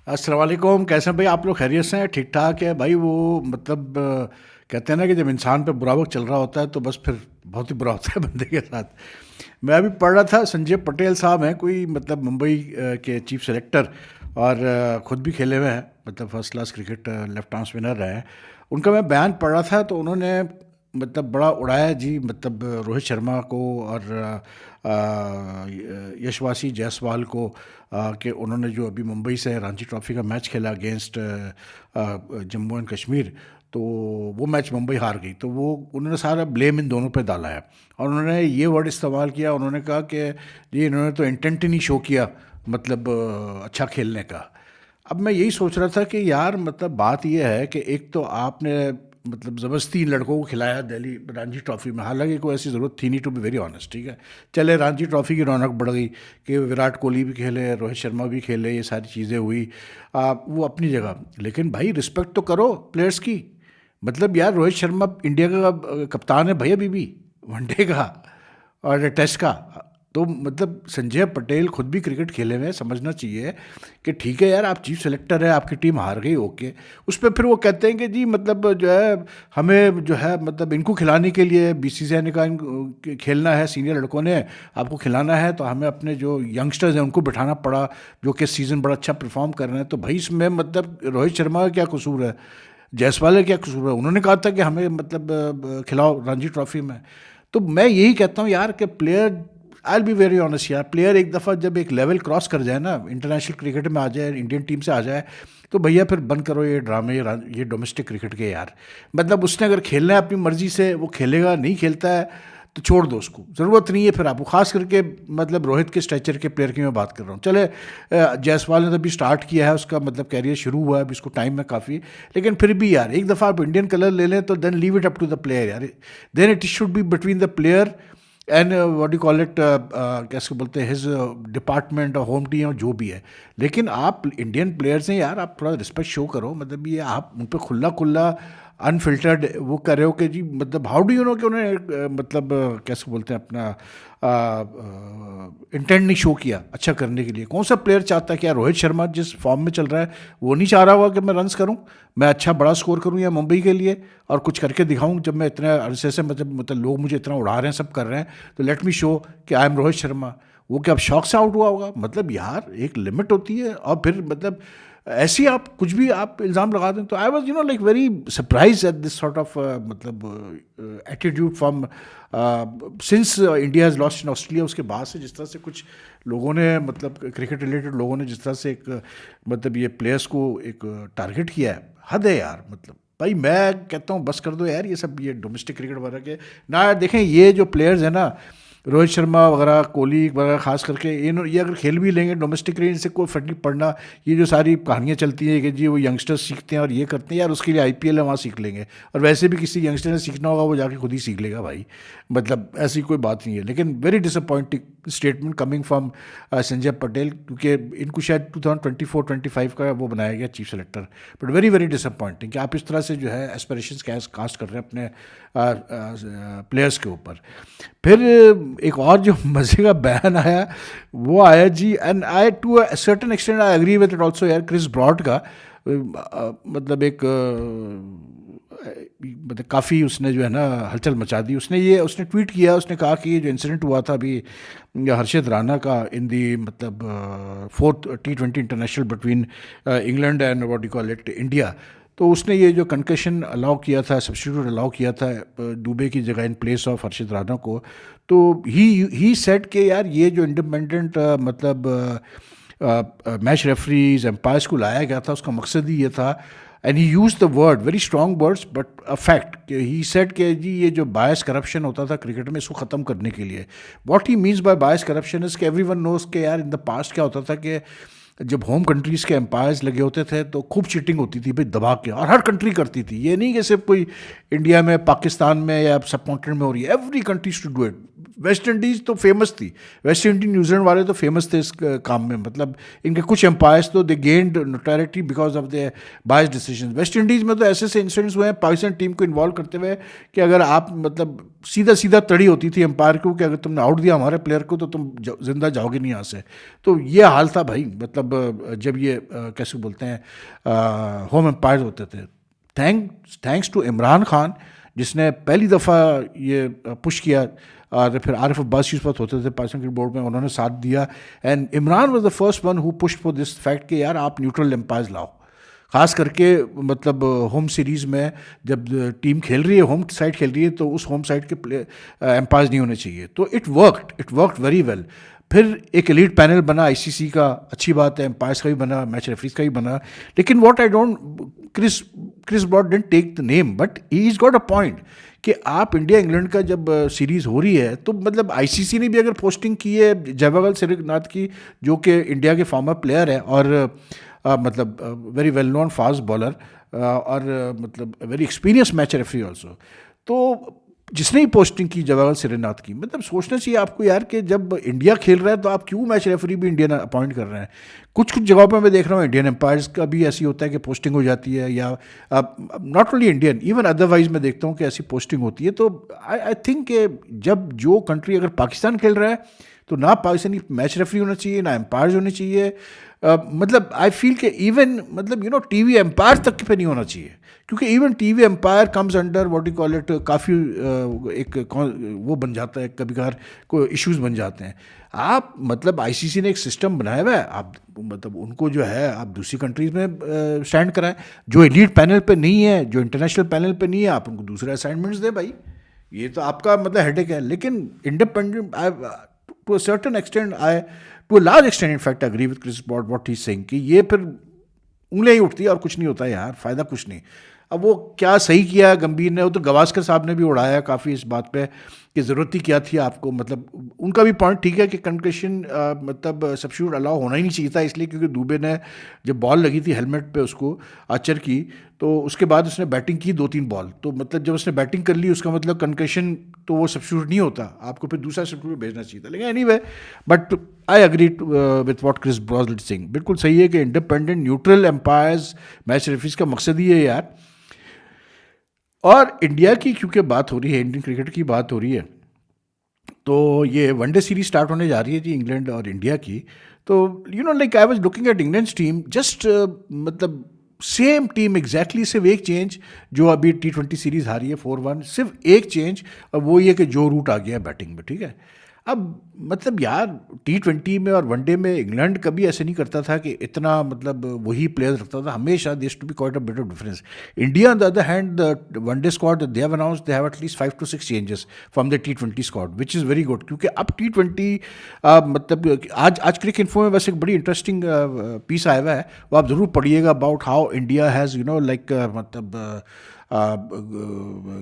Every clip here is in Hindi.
अस्सलाम वालेकुम। कैसे हैं भाई आप लोग? खैरियत से हैं? ठीक ठाक है भाई। वो मतलब कहते हैं ना कि जब इंसान पे बुरा वक्त चल रहा होता है तो बस फिर बहुत ही बुरा होता है बंदे के साथ। मैं अभी पढ़ रहा था, संजय पटेल साहब हैं कोई, मतलब मुंबई के चीफ सेलेक्टर, और खुद भी खेले हुए हैं, मतलब first class cricket left arm spinner रहे हैं। उनका मैं बयान पढ़ रहा था तो उन्होंने मतलब बड़ा उड़ाया जी, मतलब रोहित शर्मा को और यशवासी जायसवाल को, कि उन्होंने जो अभी मुंबई से रणजी ट्रॉफी का मैच खेला अगेंस्ट जम्मू एंड कश्मीर, तो वो मैच मुंबई हार गई। तो वो उन्होंने सारा ब्लेम इन दोनों पे डाला है, और उन्होंने ये वर्ड इस्तेमाल किया, उन्होंने कहा कि जी इन्होंने तो इंटेंट ही नहीं शो किया, मतलब अच्छा खेलने का। अब मैं यही सोच रहा था कि यार मतलब बात यह है कि एक तो आपने मतलब ज़बरदस्ती इन लड़कों को खिलाया दिल्ली रणजी ट्रॉफी में, हालांकि कोई ऐसी ज़रूरत थी नहीं, टू बी वेरी ऑनेस्ट। ठीक है, चले रणजी ट्रॉफी की रौनक बढ़ गई कि विराट कोहली भी खेले, रोहित शर्मा भी खेले, ये सारी चीज़ें हुई, वो अपनी जगह। लेकिन भाई रिस्पेक्ट तो करो प्लेयर्स की। मतलब यार रोहित शर्मा इंडिया का कप्तान है भाई, अभी भी वनडे का और टेस्ट का। तो मतलब संजय पटेल खुद भी क्रिकेट खेले हुए हैं, समझना चाहिए कि ठीक है यार, आप चीफ सेलेक्टर है, आपकी टीम हार गई, ओके। उस पर फिर वो कहते हैं कि जी मतलब जो है हमें जो है मतलब इनको खिलाने के लिए बीसीसीआई ने कहा खेलना है, सीनियर लड़कों ने आपको खिलाना है, तो हमें अपने जो यंगस्टर्स हैं उनको बिठाना पड़ा, जो कि सीज़न बड़ा अच्छा परफॉर्म कर रहे हैं। तो भाई इसमें मतलब रोहित शर्मा का क्या कसूर है, जायसवाल का क्या कसूर है? उन्होंने कहा था कि हमें मतलब खिलाओ रणजी ट्रॉफी में। तो मैं यही कहता हूँ यार कि प्लेयर, आई बी वेरी ऑनेस्ट यार, प्लेयर एक दफ़ा जब एक लेवल क्रॉस कर जाए ना, इंटरनेशनल क्रिकेट में आ जाए, इंडियन टीम से आ जाए, तो भैया फिर बंद करो ये ड्रामे, ये डोमेस्टिक क्रिकेट के यार। मतलब उसने अगर खेलना है अपनी मर्जी से वो खेलेगा, नहीं खेलता है तो छोड़ दो उसको, ज़रूरत नहीं है फिर आपको। खास करके मतलब रोहित के स्ट्रेचर के प्लेयर की मैं बात कर रहा हूँ। चले जायसवाल ने तो अभी स्टार्ट किया है, उसका मतलब कैरियर शुरू हुआ है, अभी इसको टाइम है काफ़ी। लेकिन फिर भी यार एक दफ़ा आप इंडियन कलर ले लें तो then leave it up to the player यार। Then it should be between the player and what you call it, कैसे बोलते हैं, हिज डिपार्टमेंट और होम टीम जो भी है। लेकिन आप इंडियन प्लेयर्स हैं यार, आप थोड़ा रिस्पेक्ट शो करो। मतलब ये आप उन पर खुला खुला अनफिल्टर्ड वो कर रहे हो कि जी मतलब हाउ डू यू नो कि उन्होंने मतलब कैसे बोलते हैं अपना इंटेंट नहीं शो किया अच्छा करने के लिए। कौन सा प्लेयर चाहता है कि यार रोहित शर्मा जिस फॉर्म में चल रहा है वो नहीं चाह रहा होगा कि मैं रन्स करूं, मैं अच्छा बड़ा स्कोर करूं या मुंबई के लिए और कुछ करके दिखाऊं। जब मैं इतने अरसे से मतलब लोग मुझे इतना उड़ा रहे हैं, सब कर रहे हैं, तो लेट मी शो कि आई एम रोहित शर्मा। वो क्या अब शौक से आउट हुआ होगा? मतलब यार एक लिमिट होती है। और फिर मतलब ऐसे ही आप कुछ भी आप इल्ज़ाम लगा दें। तो I was like very surprise at this sort of मतलब attitude from since India has lost in Australia. उसके बाद से जिस तरह से कुछ लोगों ने मतलब क्रिकेट रिलेटेड लोगों ने जिस तरह से एक मतलब ये प्लेयर्स को एक टारगेट किया है, हद है यार। मतलब भाई मैं कहता हूँ बस कर दो यार ये सब, ये डोमेस्टिक क्रिकेट वगैरह के ना। देखें ये जो प्लेयर्स हैं ना, रोहित शर्मा वगैरह, कोहली वगैरह, खास करके ये अगर खेल भी लेंगे डोमेस्टिक क्रिकेट, इनसे कोई फर्क नहीं पड़ना। ये जो सारी कहानियाँ चलती हैं कि जी वो यंगस्टर्स सीखते हैं और ये करते हैं, यार उसके लिए आईपीएल है, वहाँ सीख लेंगे। और वैसे भी किसी यंगस्टर ने सीखना होगा वो जाके खुद ही सीख लेगा भाई। मतलब ऐसी कोई बात नहीं है। लेकिन very disappointing statement coming from Sanjay Patel, क्योंकि इनको शायद 2024-25 का वो बनाया गया chief selector. But very very disappointing कि आप इस तरह से जो है एस्पिरेशंस कास्ट कर रहे हैं अपने प्लेयर्स के ऊपर। फिर एक और जो मज़े का बयान आया वो आया जी, and I to a certain extent I agree with it also यार, क्रिस ब्रॉड का। मतलब एक मतलब काफ़ी उसने जो है ना हलचल मचा दी। उसने ट्वीट किया, उसने कहा कि ये जो इंसिडेंट हुआ था अभी हर्षित राणा का इन दी मतलब fourth T20 international between England and what you call it India, तो उसने ये जो कंकशन अलाउ किया था, सब्स्टिट्यूट अलाउ किया था दुबे की जगह इन प्लेस ऑफ हर्षित राणा को। तो ही सेड कि यार ये जो इंडिपेंडेंट मतलब मैच रेफरीज एम्पायर्स को लाया गया था, उसका मकसद ही ये था। And he use the word very strong words but a fact, he said कि जी ये जो बायस करप्शन होता था क्रिकेट में, इसको ख़त्म करने के लिए। What he means by bias corruption is कि एवरीवन नोज के यार इन द पास्ट क्या होता था कि जब होम कंट्रीज़ के एम्पायर्स लगे होते थे तो खूब चीटिंग होती थी भाई, दबा के, और हर कंट्री करती थी। ये नहीं कि सिर्फ कोई इंडिया में, पाकिस्तान में या सब कॉन्टिनेंट में हो रही है, every countries to do it. West Indies तो फेमस थी, वेस्ट इंडीज न्यूजीलैंड वाले तो फेमस थे इस काम में, मतलब इनके कुछ एम्पायर्स तो they gained notoriety because of the bias decision. West Indies में तो ऐसे ऐसे इंसिडेंट्स हुए हैं पाकिस्तान टीम को इन्वॉल्व करते हुए कि अगर आप मतलब सीधा सीधा तड़ी होती थी एम्पायर को कि अगर तुमने आउट दिया हमारे प्लेयर को तो तुम जिंदा जाओगे नहीं यहाँ से। तो ये हाल था भाई, मतलब जब ये कैसे बोलते हैं होम एम्पायर होते थे। थैंक्स टू इमरान खान जिसने पहली दफ़ा ये पुश किया, और फिर आरिफ अब्बास उस वक्त होते थे पाकिस्तान क्रिकेट बोर्ड में, उन्होंने साथ दिया। And Imran was the first one who pushed for this fact कि यार आप न्यूट्रल एम्पायर्स लाओ, खास करके मतलब होम सीरीज़ में जब टीम खेल रही है, होम साइड खेल रही है, तो उस होम साइड के एम्पायर्स नहीं होने चाहिए। तो इट वर्कड वेरी वेल। फिर एक एलीट पैनल बना आईसीसी का, अच्छी बात है, एम्पायर्स का भी बना, मैच रेफरीज का भी बना। लेकिन what I don't, Chris Broad didn't take the name, but he is got a point कि आप इंडिया इंग्लैंड का जब सीरीज़ हो रही है तो मतलब आईसीसी ने भी अगर पोस्टिंग की है जयवर्गल श्रीनाथ की, जो कि इंडिया के फॉर्मर प्लेयर है और मतलब very well known fast bowler, और मतलब very experience match referee also, तो जिसने ही पोस्टिंग की जवाहर श्रीनाथ की, मतलब सोचना चाहिए आपको यार कि जब इंडिया खेल रहा है तो आप क्यों मैच रेफरी भी इंडियन अपॉइंट कर रहे हैं। कुछ कुछ जगहों पर मैं देख रहा हूँ इंडियन एम्पायर्स का भी ऐसी होता है कि पोस्टिंग हो जाती है, या not only Indian, even otherwise मैं देखता हूँ कि ऐसी पोस्टिंग होती है। तो आई थिंक कि जब जो कंट्री, अगर पाकिस्तान खेल रहा है तो ना पाकिस्तानी मैच रेफरी होना चाहिए, ना एम्पायर्स होने चाहिए। मतलब आई फील कि इवन मतलब टीवी एम्पायर तक पे नहीं होना चाहिए, क्योंकि even TV umpire comes under what you call it, काफ़ी एक वो बन जाता है, कभी कभार कोई इश्यूज बन जाते हैं। आप मतलब आईसीसी ने एक सिस्टम बनाया हुआ है, आप मतलब उनको जो है आप दूसरी कंट्रीज़ में स्टैंड कराएं, जो एलीट पैनल पे नहीं है, जो इंटरनेशनल पैनल पे नहीं है, आप उनको दूसरे असाइनमेंट्स दें भाई। ये तो आपका मतलब हेडेक है। लेकिन independent, to a certain extent, to a large extent in fact agree with Chris Broad what he is saying कि ये फिर उंगलियां ही उठती है और कुछ नहीं होता यार, फ़ायदा कुछ नहीं। अब वो क्या सही किया गंभीर ने, वो तो गवास्कर साहब ने भी उड़ाया काफ़ी इस बात पे कि ज़रूरत ही क्या थी आपको, मतलब उनका भी पॉइंट ठीक है कि कंकशन मतलब सब्स्टिट्यूट अलाउ होना ही नहीं चाहिए था, इसलिए क्योंकि दुबे ने जब बॉल लगी थी हेलमेट पे उसको आर्चर की, तो उसके बाद उसने बैटिंग की 2-3 बॉल, तो मतलब जब उसने बैटिंग कर ली उसका मतलब कंकशन, तो वो सब्स्टिट्यूट नहीं होता, आपको फिर दूसरा सब्स्टिट्यूट भेजना चाहिए था। लेकिन anyway, but I agree with what Chris Broad is saying, बिल्कुल सही है कि independent neutral umpires match referees का मकसद ही है यार। और इंडिया की क्योंकि बात हो रही है, इंडियन क्रिकेट की बात हो रही है, तो ये वनडे सीरीज स्टार्ट होने जा रही है जी, इंग्लैंड और इंडिया की। तो like I was looking at England team, just मतलब सेम टीम एग्जैक्टली, सिर्फ एक चेंज, जो अभी T20 सीरीज हारी है 4-1, सिर्फ एक चेंज, और वो ये कि जो रूट आ गया बैटिंग में, ठीक है। अब मतलब यार T20 में और वनडे में इंग्लैंड कभी ऐसे नहीं करता था कि इतना मतलब वही प्लेयर्स रखता था, हमेशा there to be quite a bit of difference. India on the other hand, the one day squad they have announced they have at least 5 to 6 changes from the T20 squad, which is very good, क्योंकि अब T20 मतलब आज क्रिक इन्फो में वैसे एक बड़ी इंटरेस्टिंग पीस आया हुआ है, वो आप ज़रूर पढ़िएगा, about how India has like मतलब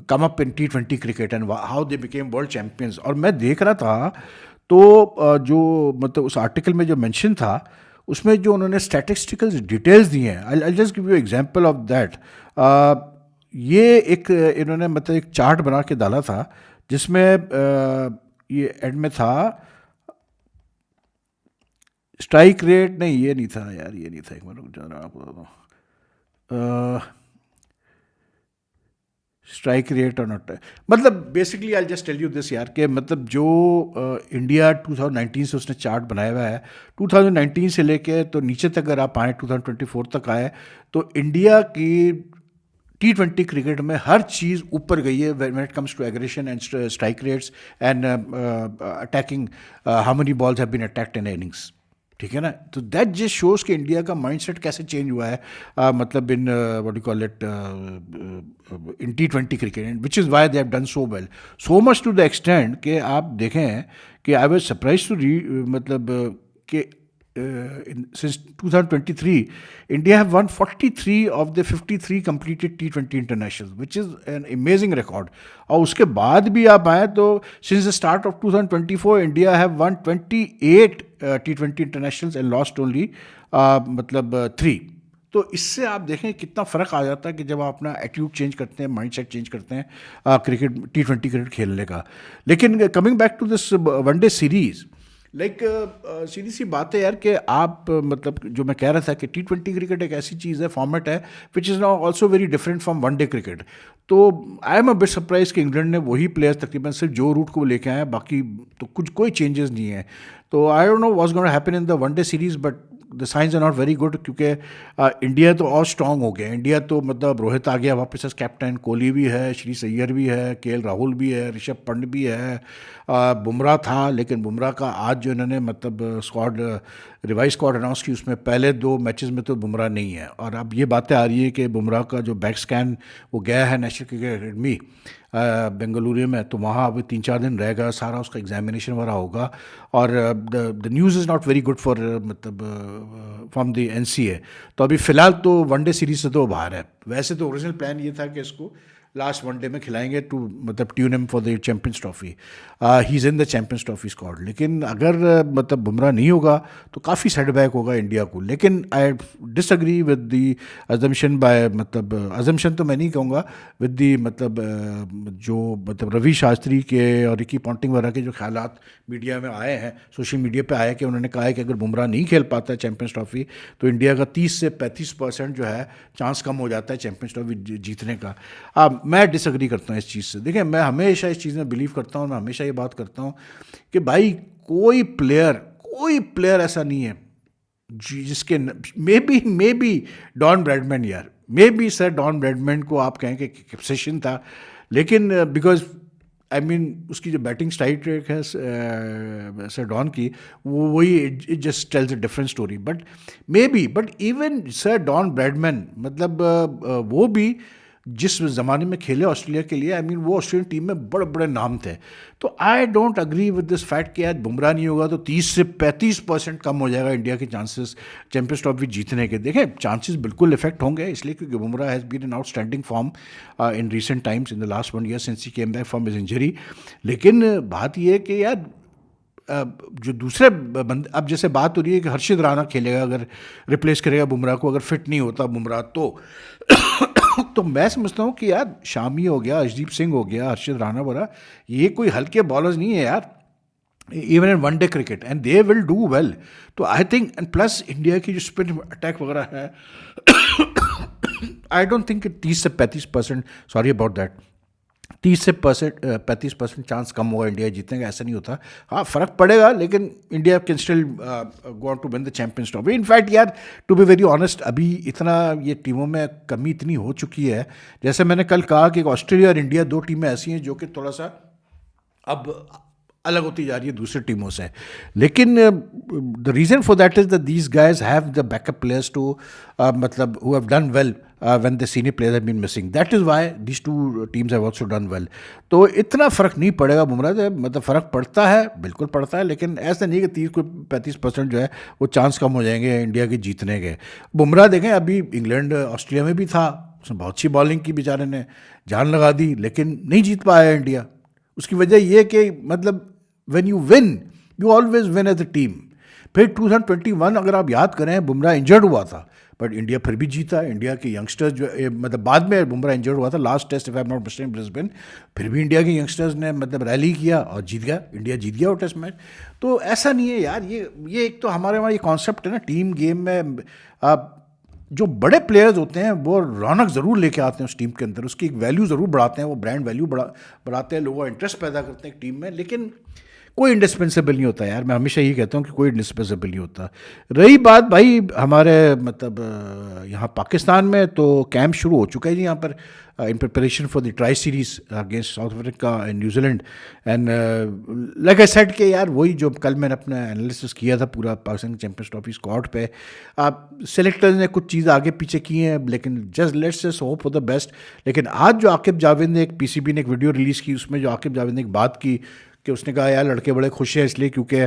come up in T20 cricket and how they became world champions. और मैं देख रहा था तो जो मतलब उस आर्टिकल में जो मेंशन था, उसमें जो उन्होंने स्टैटिस्टिकल डिटेल्स दी हैं, I just give you example of that. ये एक इन्होंने मतलब एक चार्ट बना के डाला था, जिसमें ये एड में था स्ट्राइक रेट, नहीं ये नहीं था यार, ये नहीं था, एक मिनट रुक जाना आपको, स्ट्राइक रेट और नॉट, मतलब basically I just tell you this यार, कि मतलब जो इंडिया 2019 से उसने चार्ट बनाया हुआ है, 2019 से लेके तो नीचे तक अगर आप आए 2024 तक आए, तो इंडिया की T20 क्रिकेट में हर चीज़ ऊपर गई है when it comes to aggression and strike rates and attacking, how many balls have been attacked in innings, ठीक है ना। तो दैट जस्ट शोज कि इंडिया का माइंडसेट कैसे चेंज हुआ है, मतलब in what you call it in T20 cricket, which is why they have done so well, so much to the extent कि आप देखें कि आई वाज सरप्राइज टू मतलब कि since 2023 India have won 43 of the 53 completed T20 internationals, which is an amazing record. और उसके बाद भी आप आए तो since the start of 2024 India have won 28 T20 internationals and lost only मतलब 3। तो इससे आप देखें कितना फ़र्क आ जाता है कि जब आप अपना एटीट्यूड चेंज करते हैं, माइंडसेट चेंज करते हैं क्रिकेट T20 क्रिकेट खेलने का। लेकिन coming back to this one day series, like सीधी सी बात है यार कि आप मतलब जो मैं कह रहा था कि T20 क्रिकेट एक ऐसी चीज़ है, फॉर्मेट है which is now also very different from one day cricket. तो I am a bit surprise कि इंग्लैंड ने वही प्लेयर्स तकरीबन सिर्फ जो रूट को लेके आए हैं, बाकी तो कुछ कोई चेंजेस नहीं है। तो I don't know what's going to happen in the one day series, but the signs are not very good, क्योंकि इंडिया तो और स्ट्रांग हो गया। इंडिया तो मतलब रोहित आ गया वापस एज कैप्टन, कोहली भी है, श्री अय्यर भी है, KL राहुल भी है, ऋषभ पंत भी है, बुमराह था, लेकिन बुमराह का आज जो इन्होंने मतलब स्क्वाड रिवाइज स्क्वाड अनाउंस की, उसमें पहले 2 मैचेस में तो बुमराह नहीं है। और अब ये बातें आ रही है कि बुमराह का जो बैक स्कैन वो गया है नेशनल क्रिकेट अकेडमी बेंगलुरु में, तो वहाँ अभी 3-4 दिन रहेगा, सारा उसका एग्जामिनेशन वगैरह होगा। और the news is not very good for मतलब फ्रॉम द NCA। तो अभी फ़िलहाल तो वनडे सीरीज से तो बाहर है। वैसे तो ओरिजिनल प्लान ये था कि इसको लास्ट वनडे में खिलाएंगे टू मतलब tune him for the champions trophy, he is in the champions trophy squad. लेकिन अगर मतलब बुमराह नहीं होगा तो काफ़ी सेटबैक होगा इंडिया को। लेकिन I disagree with the assumption by मतलब अजम्पशन तो मैं नहीं कहूँगा, विद द मतलब जो मतलब रवि शास्त्री के और रिकी पॉन्टिंग वगैरह के जो ख्यालात मीडिया में आए हैं, सोशल मीडिया पे आए, कि उन्होंने कहा है कि अगर बुमराह नहीं खेल पाता है चैम्पियंस ट्रॉफी तो इंडिया का 30 से 35% जो है चांस कम हो जाता है चैम्पियंस ट्रॉफी जीतने का। मैं डिसएग्री करता हूँ इस चीज़ से। देखिए, मैं हमेशा इस चीज़ में बिलीव करता हूँ, मैं हमेशा ये बात करता हूँ कि भाई कोई प्लेयर ऐसा नहीं है जिसके मे बी डॉन ब्रैडमैन, यार maybe sir Don Bradman को आप कहें कि ऑब्सेशन था, लेकिन बिकॉज आई मीन उसकी जो बैटिंग स्टाइल है सर डॉन की, वो वही it just tells a different story. But even sir Don Bradman मतलब वो भी जिस ज़माने में खेले ऑस्ट्रेलिया के लिए, आई मीन वो ऑस्ट्रेलियन टीम में बड़े बड़े नाम थे। तो I don't agree with this fact कि आज बुमराह नहीं होगा तो 30 से 35% कम हो जाएगा इंडिया के चांसेस चैंपियंस ट्रॉफी जीतने के। देखें, चांसेस बिल्कुल इफेक्ट होंगे, इसलिए क्योंकि Bumrah has been in outstanding form in recent times in the last 1 year since he came back from his injury. लेकिन बात यह है कि यार जो दूसरे बंदे, अब जैसे बात हो रही है कि हर्षित राणा खेलेगा, अगर रिप्लेस करेगा बुमराह को, अगर फिट नहीं होता बुमराह तो मैं समझता हूँ कि यार शामी हो गया, अर्शदीप सिंह हो गया, हर्षित राणा वगैरह, ये कोई हल्के बॉलर्स नहीं है यार, even in one day cricket, and they will do well. तो I think, and plus India की जो स्पिन अटैक वगैरह है, आई डोंट थिंक 30 से 35%, सॉरी अबाउट दैट, 30 से 35% चांस कम होगा इंडिया जीतने का, ऐसा नहीं होता। हाँ, फ़र्क पड़ेगा, लेकिन India can still go on to win the Champions Trophy. In fact यार, टू बी वेरी ऑनेस्ट, अभी इतना ये टीमों में कमी इतनी हो चुकी है, जैसे मैंने कल कहा कि ऑस्ट्रेलिया और इंडिया 2 टीमें ऐसी हैं जो कि थोड़ा सा अब अलग होती जा रही है दूसरी टीमों से। लेकिन the reason for that is that these guys have the backup players to मतलब who have done well when the senior players have been missing. That is why these 2 teams have also done well. तो इतना फ़र्क नहीं पड़ेगा बुमराह से, मतलब फ़र्क पड़ता है, बिल्कुल पड़ता है, लेकिन ऐसा नहीं कि 30-35% जो है वो चांस कम हो जाएंगे इंडिया के जीतने के। बुमराह देखें, अभी इंग्लैंड ऑस्ट्रेलिया में भी था, उसने बहुत अच्छी बॉलिंग की, बेचारे ने जान लगा दी, लेकिन नहीं जीत पाया इंडिया। उसकी वजह यह कि मतलब when you win you always win as a team. फिर 2021 अगर आप याद करें, बुमराह इंजर्ड हुआ था, बट इंडिया फिर भी जीता। इंडिया के यंगस्टर्स जो मतलब बाद में बुमराह इंजर्ड हुआ था, last test if I am not mistaken Brisbane, फिर भी इंडिया के यंगस्टर्स ने मतलब रैली किया और जीत गया, इंडिया जीत गया वो टेस्ट मैच। तो ऐसा नहीं है यार, ये एक तो हमारे वहाँ ये कॉन्सेप्ट है ना, टीम गेम में जो बड़े प्लेयर्स होते हैं वो रौनक ज़रूर लेके आते हैं उस टीम के अंदर, उसकी एक वैल्यू ज़रूर बढ़ाते हैं, वो ब्रांड वैल्यू बढ़ाते हैं, लोगों का इंटरेस्ट पैदा करते हैं टीम में। लेकिन कोई इंडिस्पेंसेबल नहीं होता यार, मैं हमेशा यही कहता हूँ कि कोई इंडिस्पेंसेबल नहीं होता। रही बात भाई हमारे मतलब यहाँ पाकिस्तान में, तो कैंप शुरू हो चुका है जी यहाँ पर in preparation for the try series against south Africa and New Zealand. And like I said के यार, वही जो कल मैंने अपना एनालिसिस किया था पूरा पाकिस्तान चैंपियंस ट्रॉफी स्क्वाड पे, सेलेक्टर्स ने कुछ चीज़ आगे पीछे की हैं, लेकिन just let's just hope for the best. लेकिन आज जो आकिब जावेद ने एक PCB ने एक वीडियो रिलीज़ की, उसमें जो आकिब जावेद ने एक बात की कि उसने कहा यार लड़के बड़े खुश हैं इसलिए क्योंकि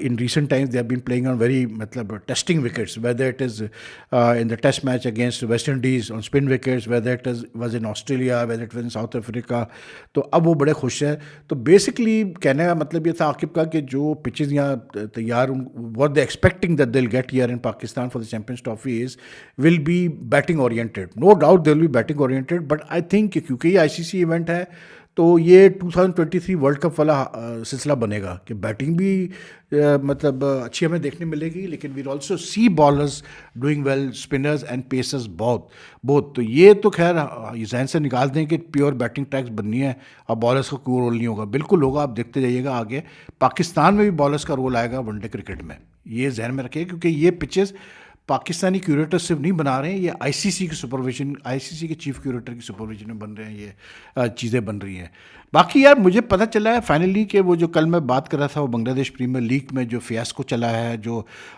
in recent times they have been playing on very मतलब testing wickets, whether it is in the test match against West Indies on spin wickets, whether it is was in Australia, whether it was in South Africa. तो अब वो बड़े खुश हैं। तो बेसिकली कहने का मतलब ये था आकिब का कि जो पिचेज़ यहाँ तैयार, what they expecting that they will get here in Pakistan for the Champions Trophy is will be batting oriented. No doubt they will be batting oriented, but I think क्योंकि ये आईसीसी इवेंट है तो ये 2023 वर्ल्ड कप वाला सिलसिला बनेगा कि बैटिंग भी मतलब अच्छी हमें देखने मिलेगी, लेकिन we'll also see bowlers doing well, spinners and pacers बहुत। तो ये तो खैर ये जहन से निकाल दें कि प्योर बैटिंग टैक्स बननी है, अब बॉलर्स का कोई रोल नहीं होगा। बिल्कुल होगा, आप देखते जाइएगा आगे पाकिस्तान में भी बॉलर्स का रोल आएगा वनडे क्रिकेट में, ये जहन में रखिए, क्योंकि ये पिचेस पाकिस्तानी क्यूरेटर सिर्फ नहीं बना रहे हैं, ये आईसीसी की सुपरविजन, आईसीसी के चीफ क्यूरेटर की सुपरविजन में बन रहे हैं, ये चीज़ें बन रही हैं। बाकी यार मुझे पता चला है फाइनली कि वो जो कल मैं बात कर रहा था, वो बांग्लादेश प्रीमियर लीग में जो फियास्को चला है, जो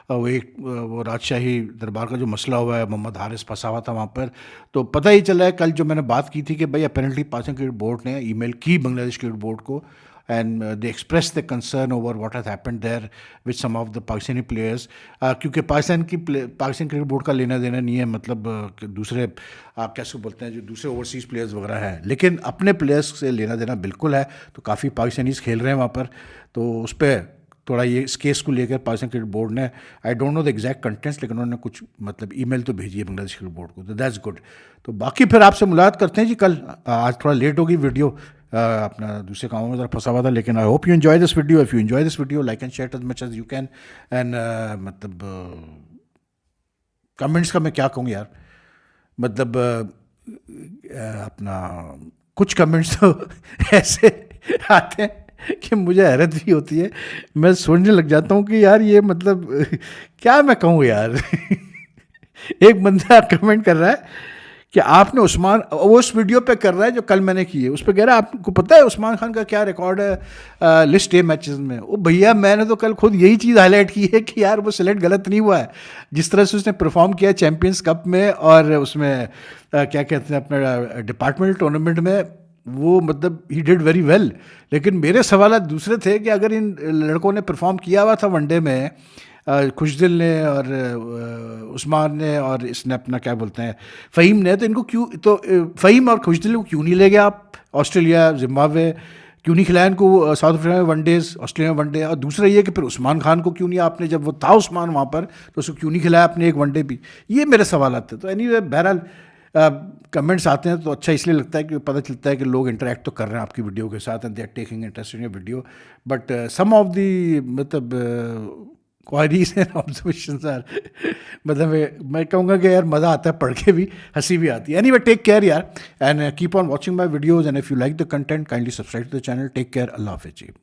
वो राजशाही दरबार का जो मसला हुआ है, मोहम्मद हारिस फंसा हुआ था वहाँ पर, तो पता ही चला है कल जो मैंने बात की थी कि भाई अपेरेंटली पाकिस्तान क्रिकेट बोर्ड ने ईमेल की बांग्लादेश क्रिकेट बोर्ड को, and they expressed their concern over what has happened there with some of the Pakistani players, क्योंकि पाकिस्तान क्रिकेट बोर्ड का लेना देना नहीं है, मतलब कि दूसरे आप कैसे बोलते हैं जो दूसरे ओवरसीज़ प्लेयर्स वगैरह हैं, लेकिन अपने प्लेयर्स से लेना देना बिल्कुल है। तो काफ़ी पाकिस्तानीज़ खेल रहे हैं वहाँ पर, तो उस पर थोड़ा ये इस केस को लेकर पाकिस्तान क्रिकेट बोर्ड ने, आई don't know the exact contents, लेकिन उन्होंने कुछ मतलब ईमेल तो भेजी है बांग्लादेश क्रिकेट बोर्ड को, तो दैट्स गुड। तो बाकी फिर आपसे मुलाकात करते हैं जी कल। आज थोड़ा लेट होगी वीडियो, अपना दूसरे कामों में ज़रा फंसा हुआ था, लेकिन I hope you enjoy this video. If you enjoy this video, like and share as much as you can, and मतलब कमेंट्स का मैं क्या कहूँ यार, मतलब अपना कुछ कमेंट्स तो ऐसे आते हैं कि मुझे हैरत भी होती है, मैं सोचने लग जाता हूँ कि यार ये मतलब क्या मैं कहूँ यार। एक बंदा कमेंट कर रहा है कि आपने उस्मान, वो उस वीडियो पे कर रहा है जो कल मैंने की है, उस पर कह रहा है आपको पता है उस्मान खान का क्या रिकॉर्ड है लिस्ट ए मैचेस में। वो भैया मैंने तो कल खुद यही चीज़ हाईलाइट की है कि यार वो सिलेक्ट गलत नहीं हुआ है, जिस तरह से उसने परफॉर्म किया चैम्पियंस कप में और उसमें क्या कहते हैं अपने डिपार्टमेंटल टूर्नामेंट में, वो मतलब ही डिड वेरी वेल। लेकिन मेरे सवाल दूसरे थे कि अगर इन लड़कों ने परफॉर्म किया हुआ था वनडे में, खुशदिल ने और उस्मान ने और इसने अपना क्या बोलते हैं फ़हीम ने, तो इनको क्यों, तो फ़हीम और खुशदिल को क्यों नहीं ले गया आप ऑस्ट्रेलिया, जिम्बाब्वे, क्यों नहीं खिलाया इनको साउथ अफ्रीका में वनडेज़, ऑस्ट्रेलिया में वनडे। और दूसरा ये कि फिर उस्मान खान को क्यों नहीं आपने, जब वो था उस्मान वहाँ पर, तो उसको क्यों नहीं खिलाया आपने एक वनडे भी। ये मेरे सवाल आते हैं। तो एनीवे बहरहाल कमेंट्स आते हैं तो अच्छा इसलिए लगता है कि पता चलता है कि लोग इंटरेक्ट तो कर रहे हैं आपकी वीडियो के साथ, and they are taking interest in your video, but some of the मतलब क्वारीज एंड ऑब्जर्वेशंस आर मतलब मैं कहूँगा कि यार मज़ा आता है पढ़ के भी, हंसी भी आती है। एनीवे टेक केयर यार, and keep on watching my videos, and if you like the content kindly subscribe to the channel. Take care, अल्लाह हाफिज़ जी।